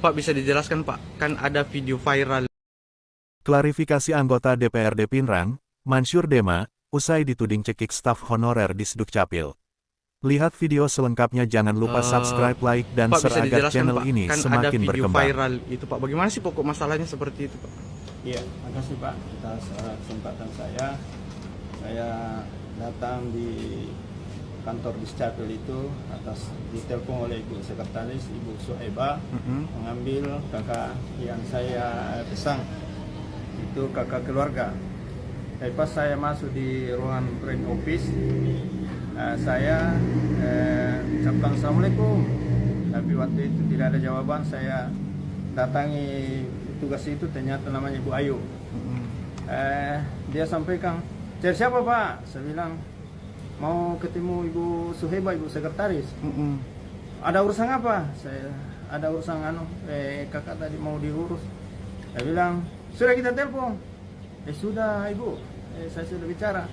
Pak, bisa dijelaskan Pak, kan ada video viral. Klarifikasi anggota DPRD Pinrang, Mansur Dema, usai dituding cekik staf honorer di Sdukcapil. Lihat video selengkapnya, jangan lupa subscribe, like, dan Pak, bisa share agar dijelaskan channel Pak, ini kan ada semakin video berkembang. viral itu Pak. Bagaimana sih pokok masalahnya seperti itu Pak? Iya, makasih Pak atas kesempatan saya. Saya datang di kantor Dukcapil itu atas ditelepon oleh Ibu Sekretaris Ibu Suhaibah mengambil kakak yang saya pesan, itu kakak keluarga. Tapi pas saya masuk di ruangan print office, saya ucapkan Assalamualaikum, tapi waktu itu tidak ada jawaban. Saya datangi tugas itu, ternyata namanya Ibu Ayu. Dia sampaikan, cari siapa Pak? Saya bilang, mau ketemu Ibu Suhaibah, Ibu Sekretaris. Ada urusan apa? Saya ada urusan kakak tadi mau diurus. Saya bilang, sudah kita telepon. Sudah Ibu, saya sudah bicara.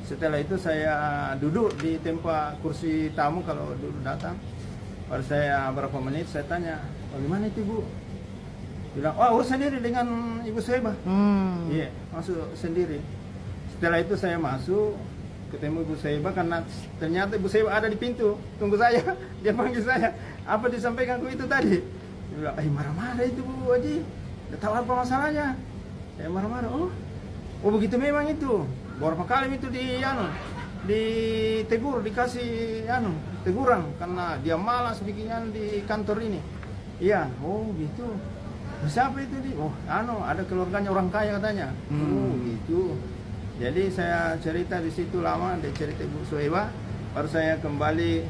Setelah itu saya duduk di tempat kursi tamu kalau dulu datang. Baru saya berapa menit saya tanya, bagaimana itu Ibu? Bilang, oh urus sendiri dengan Ibu Suhaibah. Iya, masuk sendiri. Setelah itu saya masuk, ketemu Ibu Suhaibah, karena ternyata Ibu Suhaibah ada di pintu, tunggu saya. Dia panggil saya, apa disampaikan ku itu tadi? Dia bilang, marah-marah itu Bu Haji, tidak tahu apa masalahnya. Saya marah-marah, oh begitu memang itu. Beberapa kali itu ditegur, dikasih teguran karena dia malas bikinan di kantor ini. Iya, oh gitu. Siapa itu di? Oh, ada keluarganya orang kaya katanya. Oh gitu. Jadi saya cerita di situ lama, dia cerita Ibu Suhaibah, baru saya kembali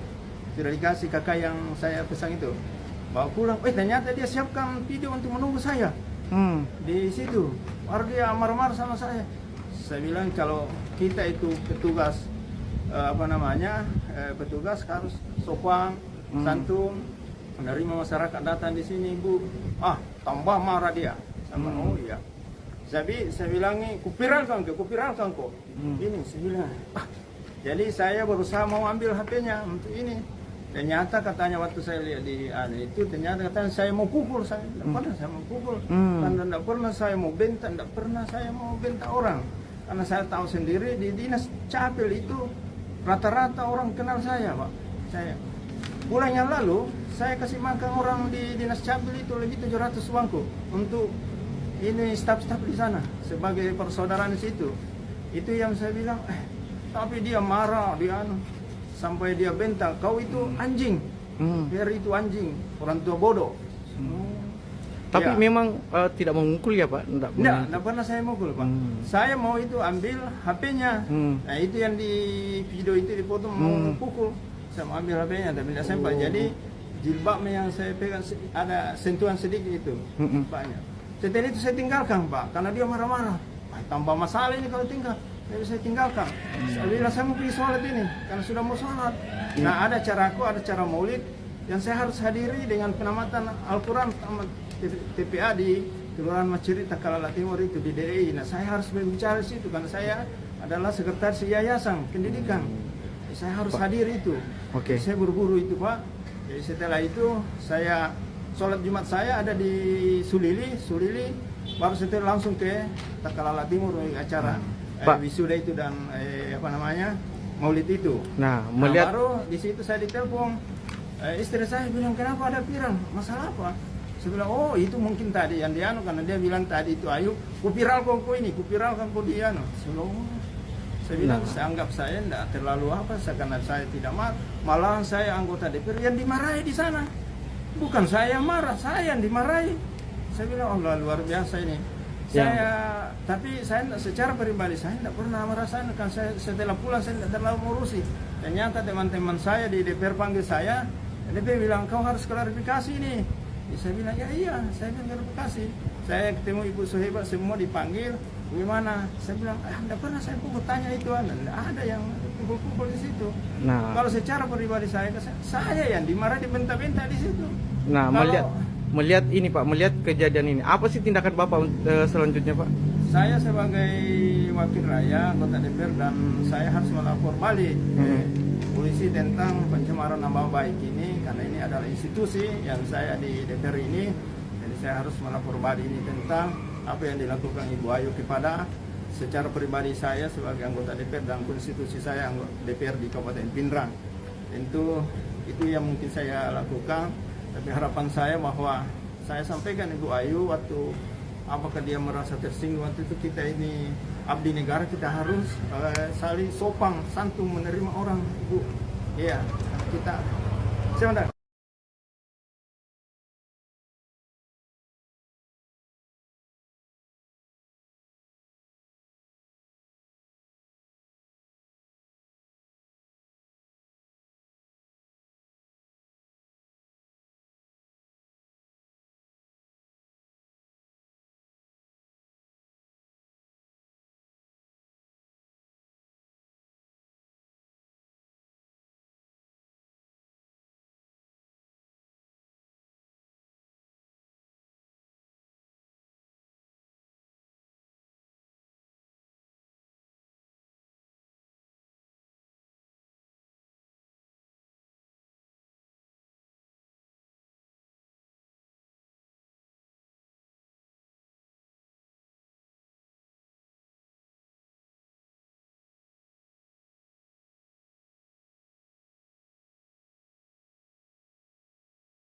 sudah dikasih kakak yang saya pesan itu. Bawa pulang, ternyata dia siapkan video untuk menunggu saya. Di situ, baru dia marah-marah sama saya. Saya bilang kalau kita itu petugas petugas harus sopan, santun, menerima masyarakat datang di sini Bu. Tambah marah dia. Sama oh iya. Saya bilang nih, kupiralkan kok. Ini saya bilang. Jadi saya berusaha mau ambil HP-nya untuk ini. Ternyata katanya waktu saya lihat di itu, ternyata katanya saya mau pukul. Saya tidak pernah saya mau pukul. Karena tidak pernah saya mau bentak, tidak pernah saya mau bentak orang. Karena saya tahu sendiri di dinas Capil itu rata-rata orang kenal saya Pak. Bulan yang lalu saya kasih makan orang di dinas Capil itu lebih 700 uangku untuk ini staf-staf di sana sebagai persaudaraan di situ. Itu yang saya bilang, tapi dia marah, dia sampai dia bentak, kau itu anjing, biar itu anjing, orang tua bodoh. Tapi memang tidak memukul ya Pak? Tidak pernah saya mukul Pak. Saya mau itu ambil HP-nya. Nah itu yang di video itu dipotong mau pukul. Saya mau ambil HP-nya, tapi tidak sempat. Jadi jilbabnya yang saya pegang ada sentuhan sedikit itu, banyak. Setelah itu saya tinggalkan Pak, karena dia marah-marah. Tambah masalah ini kalau tinggal. Jadi saya tinggalkan. Saya bilang saya mau pergi sholat ini, karena sudah mau sholat. Nah ada caraku, ada cara maulid yang saya harus hadiri dengan penamatan Al-Quran TPA di Kelurahan Maciri Takalala Timur itu di DRI. Nah saya harus berbicara di situ karena saya adalah sekretaris yayasan pendidikan. Saya harus hadir itu. Saya buru-buru itu Pak. Jadi setelah itu saya sholat Jumat saya ada di Sulili, baru setelah langsung ke Takalala Timur acara wisuda itu dan maulid itu. Nah, baru di situ saya ditelepon. Istri saya bilang, kenapa ada pirang? Masalah apa? Saya bilang, oh itu mungkin tadi yang dianu, karena dia bilang tadi itu, ayo kupiralkan kau dianu. Saya bilang, saya anggap saya tidak terlalu karena saya tidak marah. Malahan saya anggota DPR yang dimarahi di sana. Bukan saya marah, saya yang dimarahi. Saya bilang, Allah luar biasa ini. Tapi saya secara pribadi saya tidak pernah merasakan, kan saya setelah pulang saya tidak terlalu mengurusi. Ternyata teman-teman saya di DPR panggil saya, DPR bilang kau harus klarifikasi ini. Saya bilang iya, saya bilang klarifikasi. Saya ketemu Ibu Suhaibah semua dipanggil, gimana? Saya bilang tidak pernah saya pukul, tanya itu, tidak ada yang pukul di situ. Nah, kalau secara pribadi saya yang dimarah, dibentak-bentak di situ. Nah, melihat ini Pak, melihat kejadian ini, apa sih tindakan Bapak selanjutnya Pak? Saya sebagai wakil rakyat anggota DPR dan saya harus melapor balik polisi tentang pencemaran nama baik ini, karena ini adalah institusi yang saya di DPR ini, jadi saya harus melapor balik ini tentang apa yang dilakukan Ibu Ayu kepada secara pribadi saya sebagai anggota DPR dan konstitusi saya anggota DPR di Kabupaten Pindrang. Tentu itu yang mungkin saya lakukan, tapi harapan saya bahwa saya sampaikan Ibu Ayu waktu apakah dia merasa tersinggung waktu itu, kita ini abdi negara, kita harus saling sopan santun menerima orang, Ibu. Iya, kita. Siapa